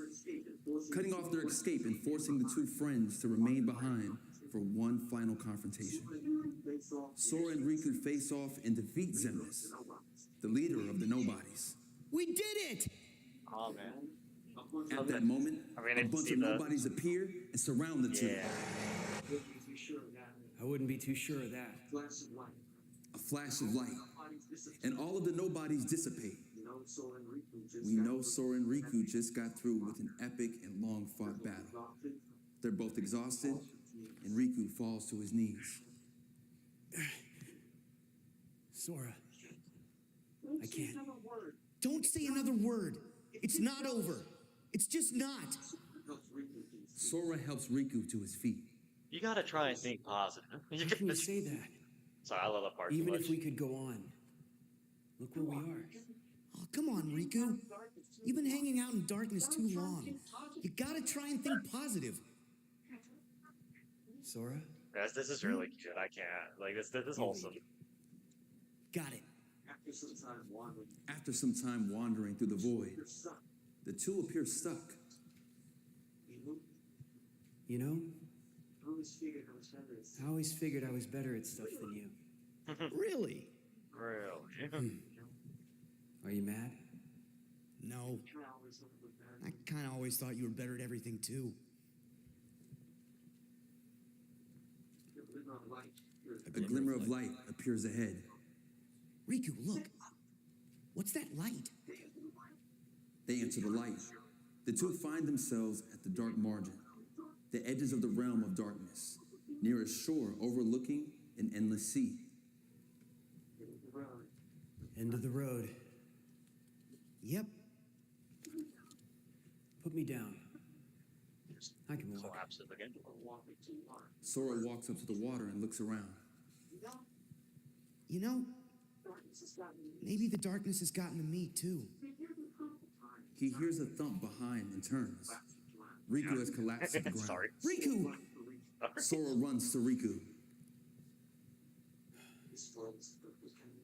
cutting off their escape and forcing the two friends to remain behind for one final confrontation. Sora and Riku face off and defeat Xemnas, the leader of the Nobodies. We did it! Oh man. At that moment, I mean, a it's bunch of the- Nobodies appear and surround the two. Yeah. I wouldn't be too sure of that. A flash of light, and all of the Nobodies dissipate. We know Sora and Riku just got through with an epic and long-fought battle. They're both exhausted, and Riku falls to his knees. Sora, I can't. Don't say another word. It's not over. It's just not. Sora helps Riku to his feet. You gotta try and think positive. You How can you gotta- say that? Sorry, I love that part. Even too if much. we could go on. Look where we are. Oh, come on, Riku. You've been hanging out in darkness too long. You gotta try and think positive. Sora? Guys, this is really good. I can't. Like, this is wholesome. Got it. After some time wandering through the void, the two appear stuck. You know, I always figured I was better at stuff than you. Really? Really? Are you mad? No. I kind of always thought you were better at everything, too. A glimmer of light appears ahead. Riku, look. What's that light? They enter the light. The two find themselves at the dark margin, the edges of the realm of darkness, near a shore overlooking an endless sea. End of the road. Yep. Put me down. I can walk. Collapses again. Sora walks up to the water and looks around. You know, maybe the darkness has gotten to me, too. He hears a thump behind and turns. Riku has collapsed to the ground. Sorry. Riku! Sora runs to Riku.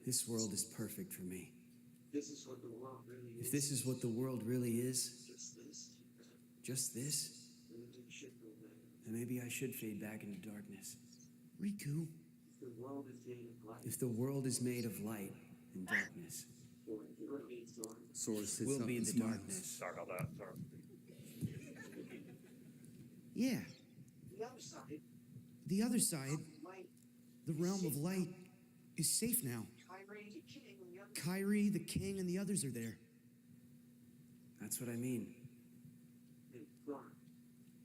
This world is perfect for me. If this is what the world really is, just this, then maybe I should fade back into darkness. Riku. If the world is made of light and darkness, Sora sits we'll up be in and the smiles. darkness. Sorry about that. Sorry. Yeah. The other side, the realm of light, is safe now. Kairi, the king, and the others are there. That's what I mean.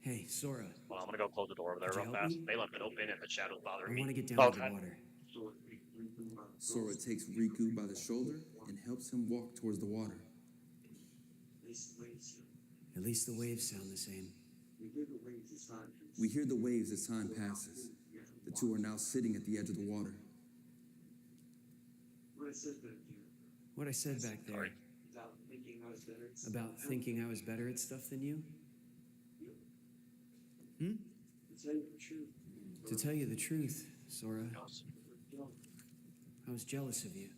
Hey, Sora, Well, I'm gonna go close the door over there Could you real help fast. me? They left it open and the shadow's I bothering me. want to get down to Okay. the water. Sora takes Riku by the shoulder and helps him walk towards the water. At least the waves sound the same. We hear the waves as time passes. The two are now sitting at the edge of the water. What I said back there Sorry. about thinking I was better at stuff than you? To tell you the truth, Sora, I was jealous of you.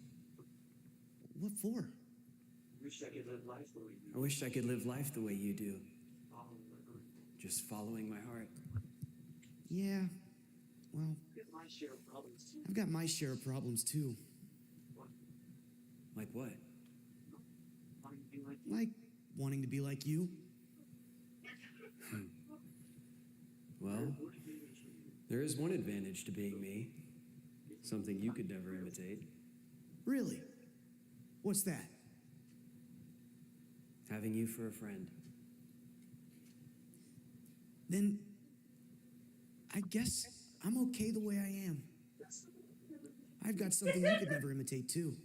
What for? I wished I could live life the way you do. Just following my heart. Yeah. Well, I've got my share of problems, too. Like what? Like wanting to be like you. Well, there is one advantage to being me. Something you could never imitate. Really? What's that? Having you for a friend. Then I guess I'm okay the way I am. I've got something you could never imitate, too.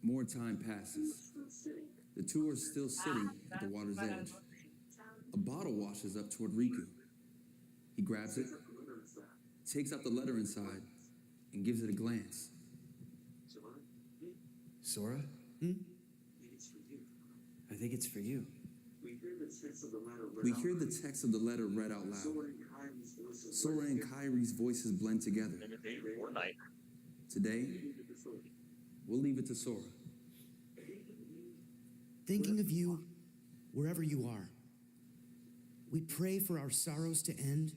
More time passes. The two are still sitting at the water's edge. A bottle washes up toward Riku. He grabs it, takes out the letter inside, and gives it a glance. Sora? I think it's for you. We hear the text of the letter read out loud. Sora and Kairi's voices blend together. Fortnite. Today, we'll leave it to Sora. Thinking of you wherever you are. We pray for our sorrows to end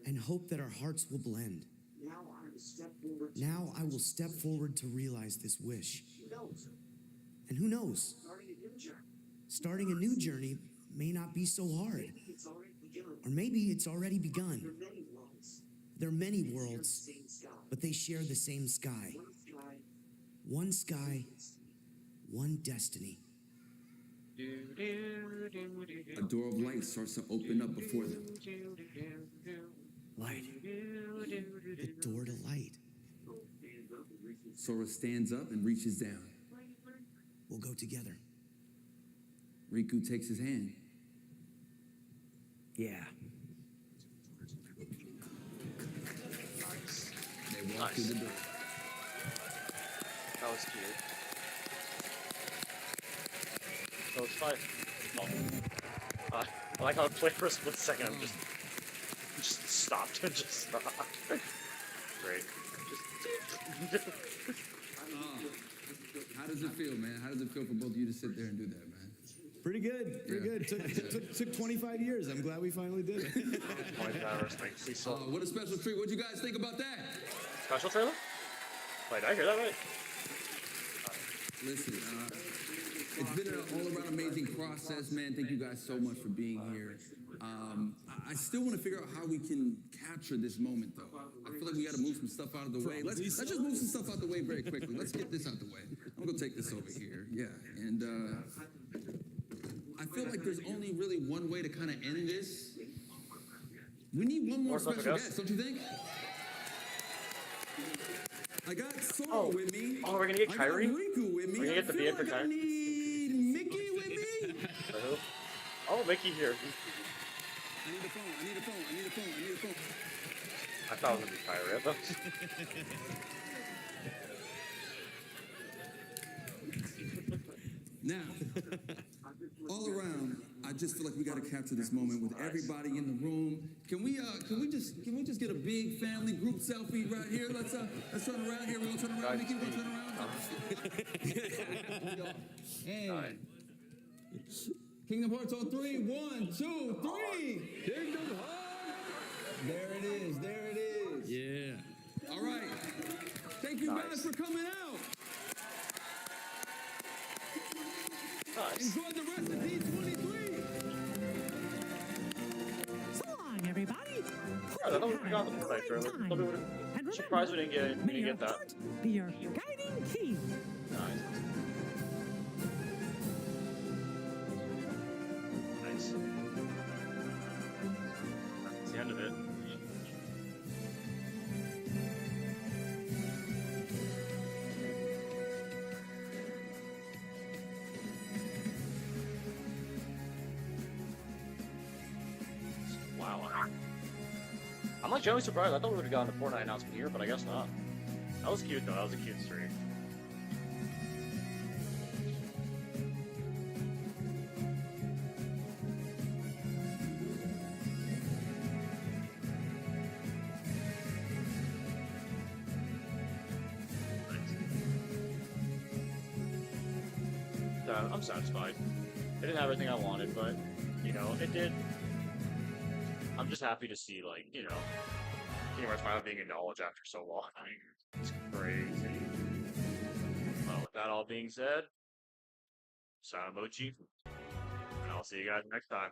and hope that our hearts will blend. Now I will step forward to realize this wish. And who knows? Starting a new journey may not be so hard. Or maybe it's already begun. There are many worlds, but they share the same sky. One sky, one destiny. A door of light starts to open up before them. Light. The door to light. Sora stands up and reaches down. We'll go together. Riku takes his hand. Yeah. They walk through the door. That was cute. That was fun. Oh. I like how it played for a split second. I'm just stopped and just stopped. Great. How does it feel, man? How does it feel for both of you to sit there and do that, man? Pretty good. Pretty good. Took 25 years. I'm glad we finally did it. 25 hours. What a special treat. What'd you guys think about that? Special trailer? Wait, did I hear that right? Listen, it's been an all-around amazing process, man. Thank you guys so much for being here. I still want to figure out how we can capture this moment, though. I feel like we got to move some stuff out of the way. Let's just move some stuff out the way very quickly. Let's get this out the way. I'm going to take this over here. Yeah, and I feel like there's only really one way to kind of end this. We need one more special guest, don't you think? I got Sora with me. Oh, we're gonna get Kairi? I got Riku with me. We're gonna get the I feel vehicle like I Kairi? need Mickey with me. Who? Oh, Mickey here. I need a phone. I need a phone. I need a phone. I need a phone. I thought it was gonna be Kairi. I thought. Now, all around, I just feel like we got to capture this moment with everybody in the room. Can we just get a big family group selfie right here? Let's turn around here. We're gonna turn around. Mickey, we're gonna turn around. Hey. Kingdom Hearts on 3. 1, 2, 3. Kingdom Hearts. There it is. There it is. Yeah. All right. Thank you guys for coming out. Nice. Enjoy the rest of D23. So long, everybody. I thought we got the Fortnite trailer. Surprised we didn't get that. Be your guiding key. Nice. Nice. That's the end of it. Wow. I'm like genuinely surprised. I thought we would have gotten a Fortnite announcement here, but I guess not. That was cute though. That was a cute stream. I'm satisfied. It didn't have everything I wanted, but, you know, it did. I'm just happy to see, like, you know, Kingdom Hearts finally being acknowledged after so long. I mean, it's crazy. Well, with that all being said, Mochi, and I'll see you guys next time.